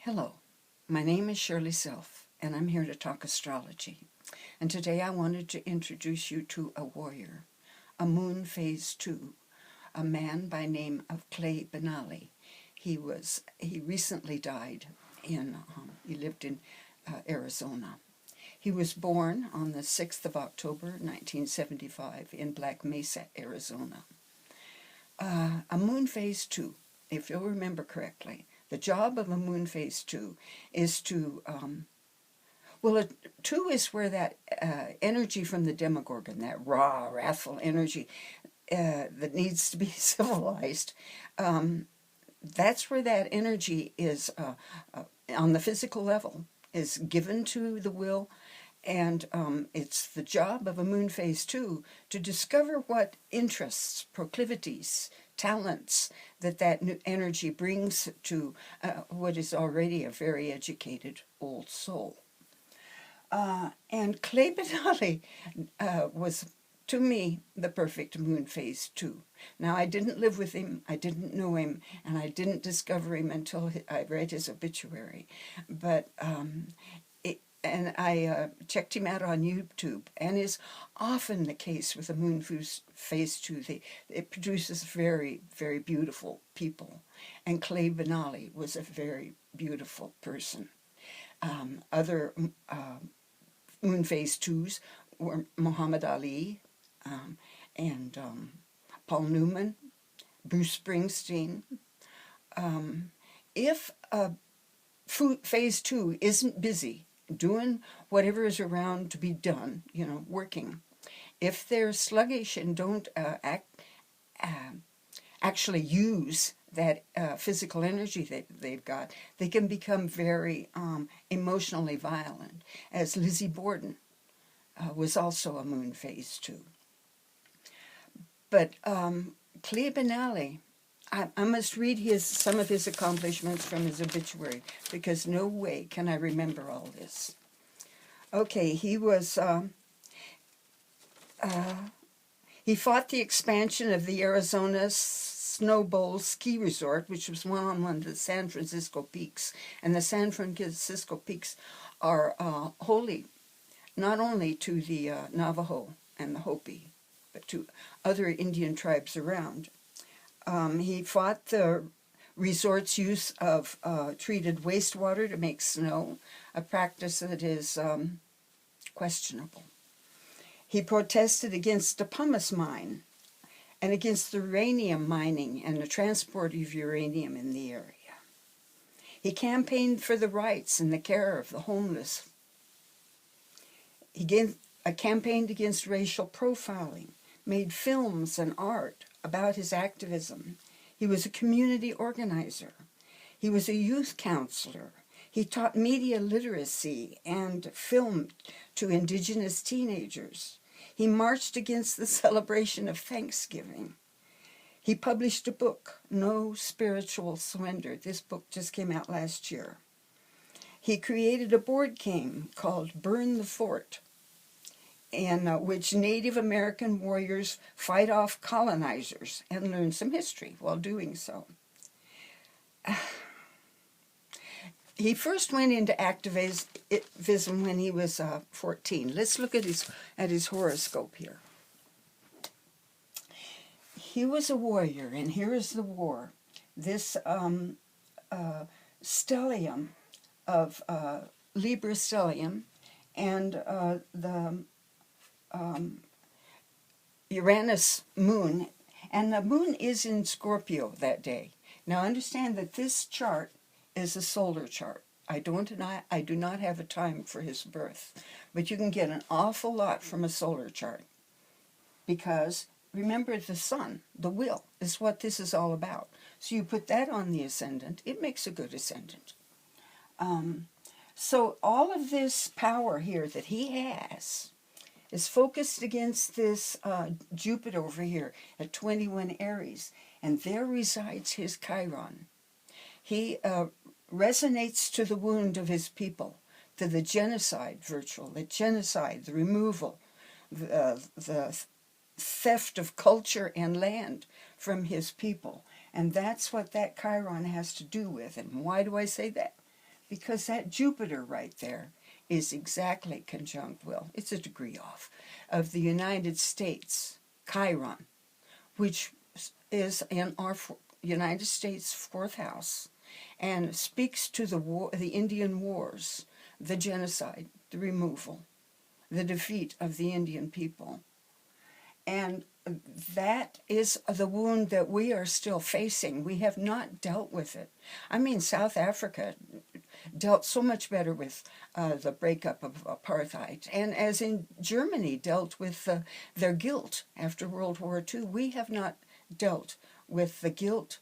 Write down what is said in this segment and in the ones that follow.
Hello, my name is Shirley Self, and I'm here to talk astrology. And today I wanted to introduce you to a warrior, a moon phase 2, a man by name of Klee Benally. He recently died he lived in Arizona. He was born on the 6th of October, 1975 in Black Mesa, Arizona. A moon phase 2, if you'll remember correctly, the job of a moon phase 2 is to, a 2 is where that energy from the Demogorgon, that raw, wrathful energy that needs to be civilized, that's where that energy is, on the physical level, is given to the will. And it's the job of a moon phase 2 to discover what interests, proclivities, talents that new energy brings to what is already a very educated old soul. And Klee Benally was, to me, the perfect moon phase 2. Now, I didn't live with him, I didn't know him, and I didn't discover him until I read his obituary. But I checked him out on YouTube, and is often the case with the moon phase 2. It produces very, very beautiful people, and Klee Benally was a very beautiful person. Other moon phase 2s were Muhammad Ali and Paul Newman, Bruce Springsteen. If phase 2 isn't busy doing whatever is around to be done, working, if they're sluggish and don't actually use that physical energy that they've got, they can become very emotionally violent, as Lizzie Borden was also a moon phase 2. But Klee Benally, I must read some of his accomplishments from his obituary, because no way can I remember all this. Okay, he fought the expansion of the Arizona Snow Bowl ski resort, which was one of the San Francisco peaks. And the San Francisco peaks are holy, not only to the Navajo and the Hopi, but to other Indian tribes around. He fought the resort's use of treated wastewater to make snow, a practice that is questionable. He protested against the pumice mine and against the uranium mining and the transport of uranium in the area. He campaigned for the rights and the care of the homeless. He campaigned against racial profiling, made films and art about his activism. He was a community organizer. He was a youth counselor. He taught media literacy and film to indigenous teenagers. He marched against the celebration of Thanksgiving. He published a book, No Spiritual Surrender. This book just came out last year. He created a board game called Burn the Fort, in which Native American warriors fight off colonizers and learn some history while doing so. He first went into activism when he was 14. Let's look at his horoscope here. He was a warrior, and here is the war. This stellium of Libra stellium and the Uranus moon, and the moon is in Scorpio that day. Now understand that this chart is a solar chart. I do not have a time for his birth, but you can get an awful lot from a solar chart, because remember, the sun, the will, is what this is all about. So you put that on the ascendant, it makes a good ascendant. So all of this power here that he has is focused against this Jupiter over here at 21 Aries, and there resides his Chiron. He resonates to the wound of his people, to the genocide, the removal, the theft of culture and land from his people. And that's what that Chiron has to do with. And why do I say that? because that Jupiter right there is exactly conjunct, well, it's a degree off, of the United States, Chiron, which is in our United States fourth house, and speaks to the Indian wars, the genocide, the removal, the defeat of the Indian people. And that is the wound that we are still facing. We have not dealt with it. I mean, South Africa dealt so much better with the breakup of apartheid. And as in Germany dealt with their guilt after World War II, we have not dealt with the guilt.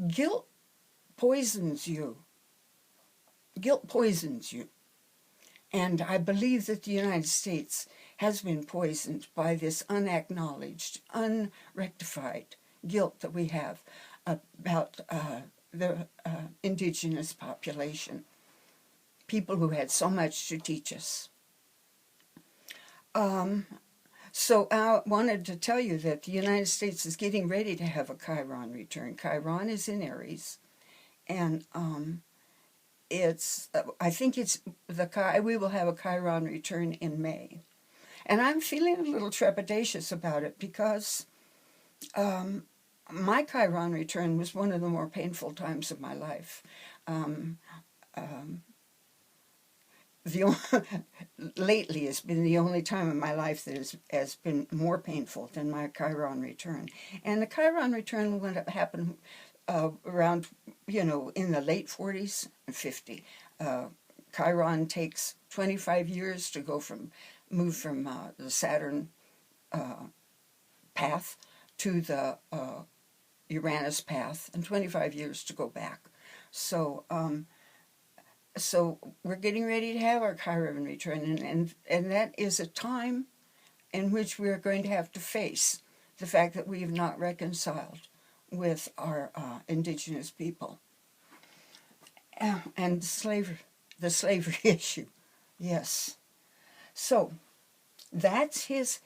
Guilt poisons you. Guilt poisons you. And I believe that the United States has been poisoned by this unacknowledged, unrectified guilt that we have about the indigenous population, people who had so much to teach us. So I wanted to tell you that the United States is getting ready to have a Chiron return. Chiron is in Aries, and I think we will have a Chiron return in May. And I'm feeling a little trepidatious about it because my Chiron return was one of the more painful times of my life. Lately has been the only time in my life that has been more painful than my Chiron return. And the Chiron return would happen around, in the late 40s and 50. Chiron takes 25 years to move from the Saturn path to the Uranus path, and 25 years to go back. So we're getting ready to have our Chiron return, and that is a time in which we are going to have to face the fact that we have not reconciled with our indigenous people. And the slavery issue, yes. So that's his,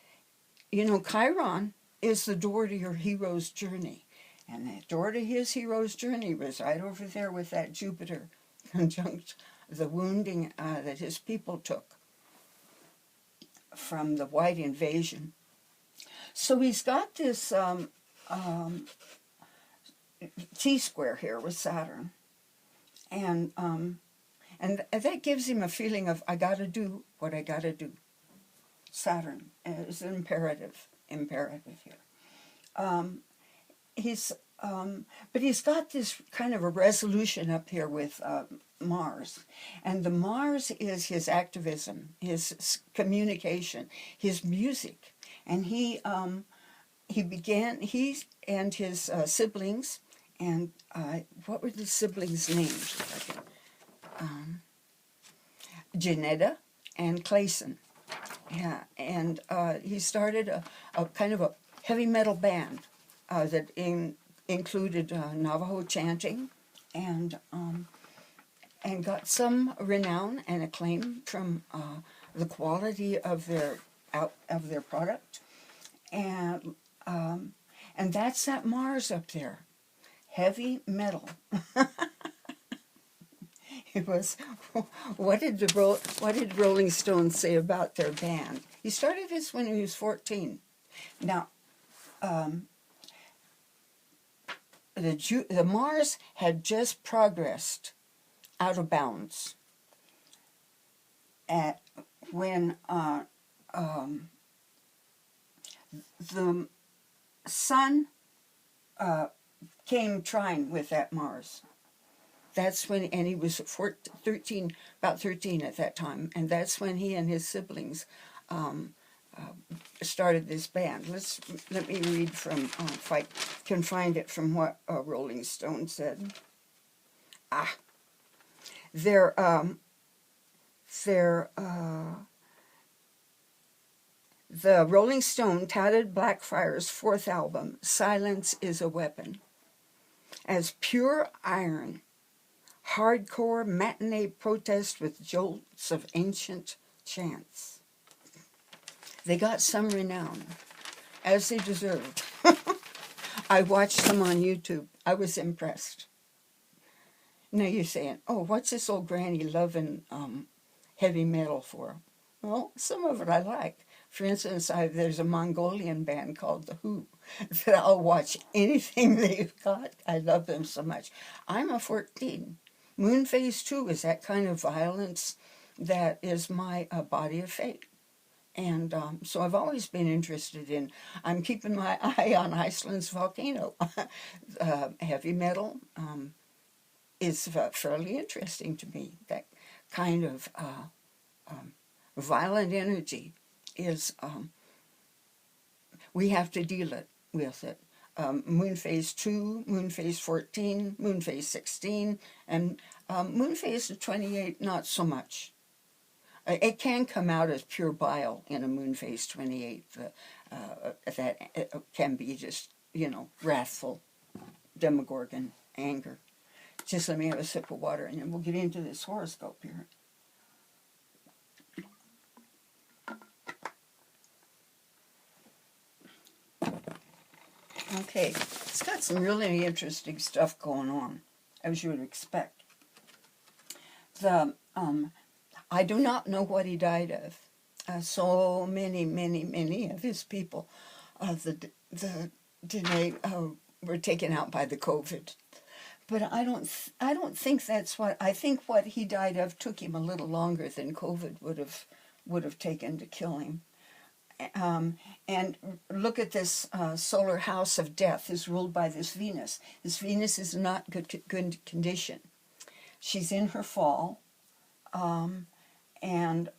Chiron is the door to your hero's journey. And that door to his hero's journey was right over there with that Jupiter conjunct the wounding that his people took from the white invasion. So he's got this T-square here with Saturn. And that gives him a feeling of, I got to do what I got to do. Saturn is an imperative here. But he's got this kind of a resolution up here with Mars. And the Mars is his activism, his communication, his music. And he and his siblings, and what were the siblings' names? Janetta and Clayson. Yeah, and he started a kind of a heavy metal band that included Navajo chanting, and got some renown and acclaim from the quality of their product, and that's that Mars up there, heavy metal. It was, what did Rolling Stones say about their band? He started this when he was 14. Now, the Mars had just progressed out of bounds when the Sun came trine with that Mars. That's when, and he was about 13 at that time, and that's when he and his siblings started this band. Let me read from, if I can find it, from what Rolling Stone said. The Rolling Stone touted Blackfire's fourth album, Silence is a Weapon, as pure iron, hardcore matinee protest with jolts of ancient chants. They got some renown, as they deserved. I watched them on YouTube. I was impressed. Now you're saying, oh, what's this old granny loving heavy metal for? Well, some of it I like. For instance, there's a Mongolian band called The Who that I'll watch anything they've got. I love them so much. I'm a 14. Moon Phase 2 is that kind of violence that is my body of fate. And so I've always been interested in, I'm keeping my eye on Iceland's volcano. Heavy metal is fairly interesting to me. That kind of violent energy is, we have to deal with it. Moon Phase 2, Moon Phase 14, Moon Phase 16, and Moon Phase 28, not so much. It can come out as pure bile in a Moon Phase 28. That it can be just, wrathful, demogorgon anger. Just let me have a sip of water and then we'll get into this horoscope here. Okay, it's got some really interesting stuff going on, as you would expect. I do not know what he died of. So many of his people, the Dene, were taken out by the COVID. But I don't think that's what, I think what he died of took him a little longer than COVID would have taken to kill him. And look at this solar house of death is ruled by this Venus. This Venus is not good condition. She's in her fall, and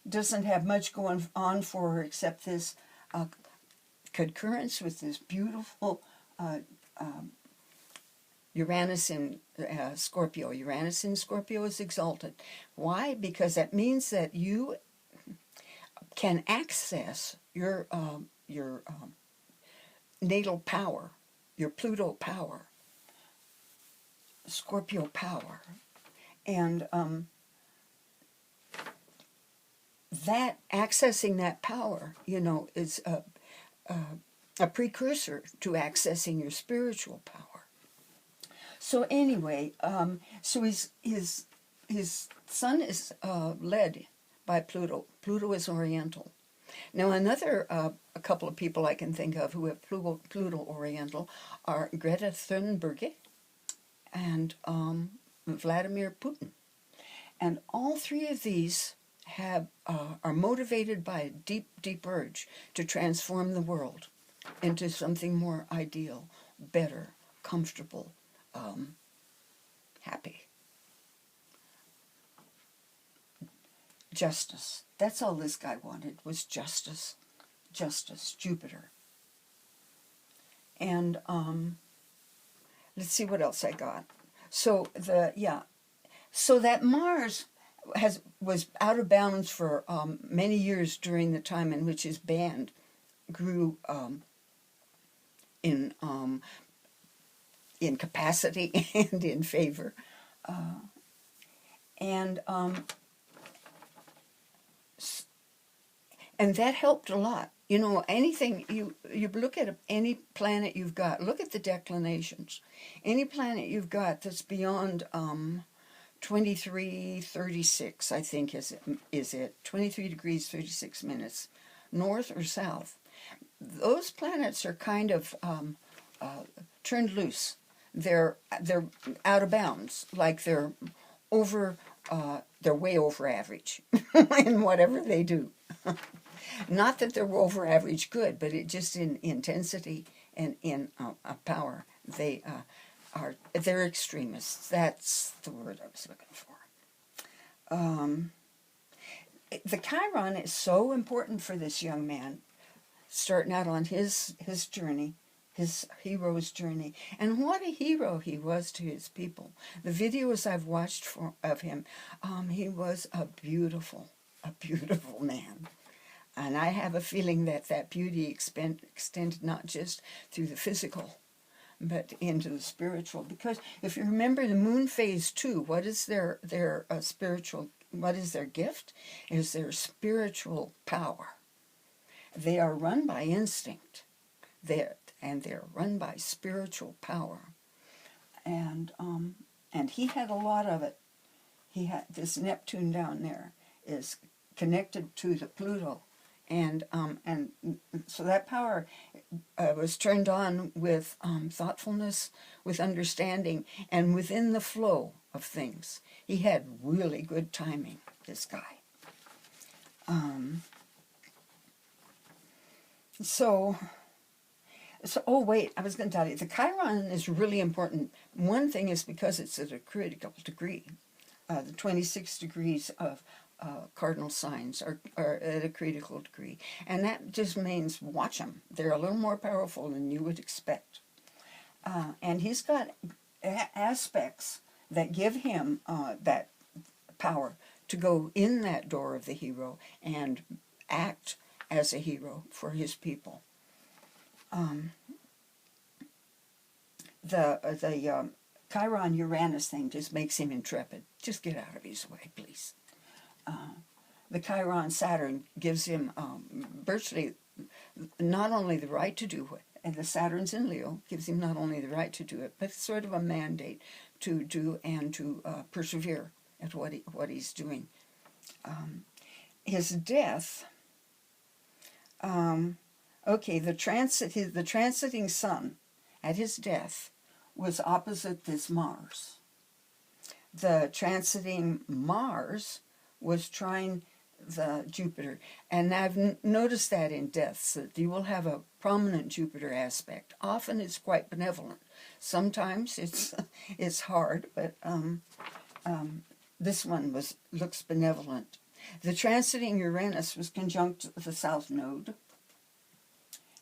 doesn't have much going on for her except this concurrence with this beautiful Uranus in Scorpio. Uranus in Scorpio is exalted. Why? Because that means that you can access your natal power, your Pluto power, Scorpio power, and that accessing that power, is a precursor to accessing your spiritual power. So anyway, so his sun is led by Pluto. Pluto is Oriental. Now another a couple of people I can think of who have Pluto Oriental are Greta Thunberg and Vladimir Putin. And all three of these are motivated by a deep urge to transform the world into something more ideal, better, comfortable, happy. Justice. That's all this guy wanted, was justice. Justice, Jupiter. And let's see what else I got. So so that Mars was out of bounds for many years during the time in which his band grew in capacity and in favor, and that helped a lot. Anything you look at any planet you've got, look at the declinations. Any planet you've got that's beyond 2336, I think is it 23 degrees 36 minutes, north or south. Those planets are kind of turned loose. They're out of bounds, like they're way over average in whatever they do. Not that they're over average good, but it just in intensity and in power, they're extremists. That's the word I was looking for. The Chiron is so important for this young man, starting out on his journey, his hero's journey. And what a hero he was to his people. The videos I've watched of him, he was a beautiful man. And I have a feeling that beauty extended not just through the physical, but into the spiritual. Because if you remember the Moon Phase 2, what is their spiritual, what is their gift? Is their spiritual power. They are run by instinct, and they're run by spiritual power. and he had a lot of it. He had this Neptune down there is connected to the Pluto, and so that power was turned on with thoughtfulness, with understanding, and within the flow of things. He had really good timing, this guy. So, oh wait, I was going to tell you, the Chiron is really important. One thing is because it's at a critical degree. The 26 degrees of cardinal signs are at a critical degree. And that just means watch them. They're a little more powerful than you would expect. And he's got aspects that give him that power to go in that door of the hero and act as a hero for his people. The Chiron-Uranus thing just makes him intrepid. Just get out of his way, please. The Chiron-Saturn gives him virtually not only the right to do it, and the Saturn's in Leo gives him not only the right to do it, but sort of a mandate to do and to persevere at what he's doing. His death, the transiting sun at his death was opposite this Mars. The transiting Mars was trying the Jupiter, and I've noticed that in deaths, that you will have a prominent Jupiter aspect. Often it's quite benevolent. Sometimes it's hard, but this one looks benevolent. The transiting Uranus was conjunct the South Node,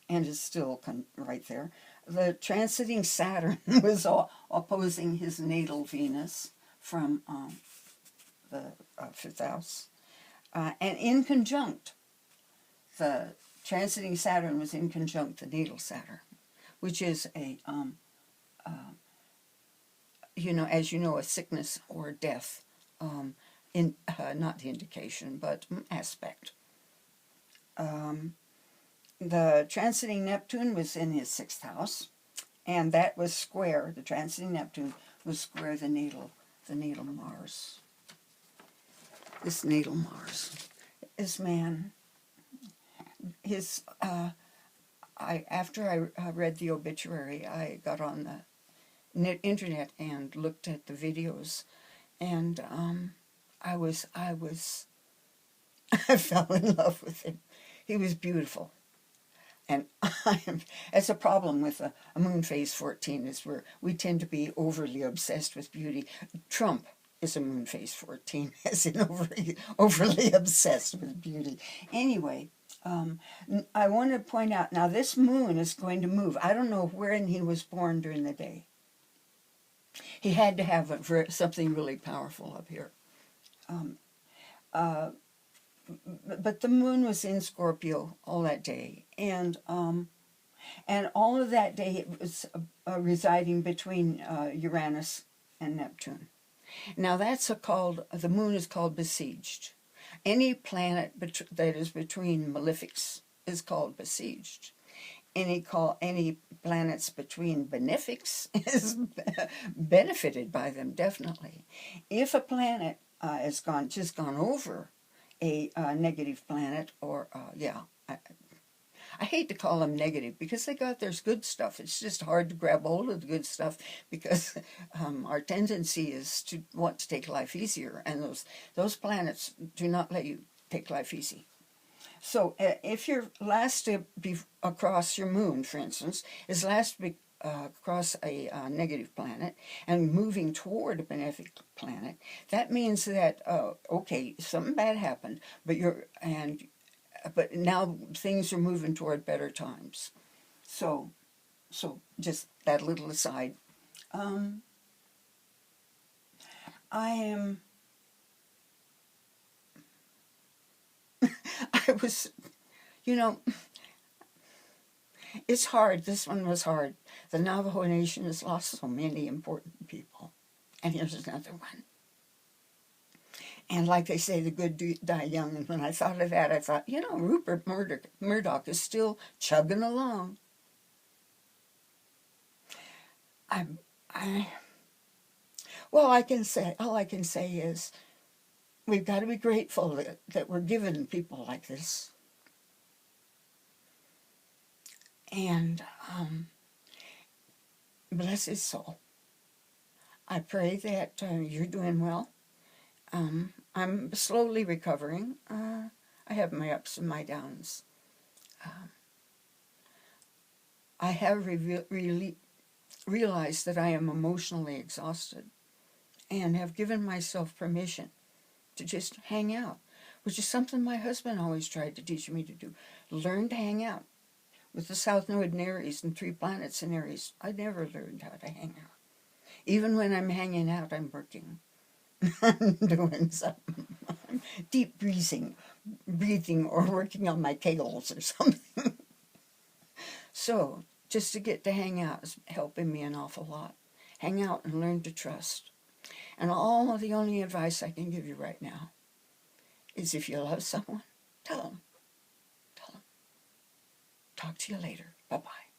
and is still right there. The transiting Saturn was opposing his natal Venus from the 5th house. And in conjunct, the transiting Saturn was in conjunct the natal Saturn, which is a, as you know, a sickness or death, not indication, but aspect. The transiting Neptune was in his 6th house, and that was square. The transiting Neptune was square the natal Mars. This natal Mars, this man, after I read the obituary, I got on the internet and looked at the videos, and I fell in love with him. He was beautiful. And it's a problem with a moon phase 14 is where we tend to be overly obsessed with beauty. Trump is a moon phase 14, as in overly obsessed with beauty. Anyway, I want to point out, now this moon is going to move. I don't know when he was born during the day. He had to have something really powerful up here. But the moon was in Scorpio all that day, and all of that day it was residing between Uranus and Neptune. Now the moon is called besieged. Any planet that is between malefics is called besieged. Any planets between benefics is benefited by them, definitely. If a planet has just gone over a negative planet, or I hate to call them negative because there's good stuff. It's just hard to grab hold of the good stuff because our tendency is to want to take life easier, and those planets do not let you take life easy. So if your last to be across your moon, for instance, is last to be across a negative planet and moving toward a benefic planet, that means that something bad happened, but now things are moving toward better times. So just that little aside. It's hard. This one was hard. The Navajo Nation has lost so many important people. And here's another one. And like they say, the good die young. And when I thought of that, I thought, Rupert Murdoch is still chugging along. Well, all I can say is we've got to be grateful that we're given people like this. And bless his soul. I pray that you're doing well. I'm slowly recovering. I have my ups and my downs. I have realized that I am emotionally exhausted and have given myself permission to just hang out, which is something my husband always tried to teach me to do. Learn to hang out. With the South Node in Aries and 3 planets in Aries, I never learned how to hang out. Even when I'm hanging out, I'm working. I'm doing something. Deep breathing or working on my kegels or something. So, just to get to hang out is helping me an awful lot. Hang out and learn to trust. And the only advice I can give you right now is if you love someone, tell them. Tell them. Talk to you later. Bye-bye.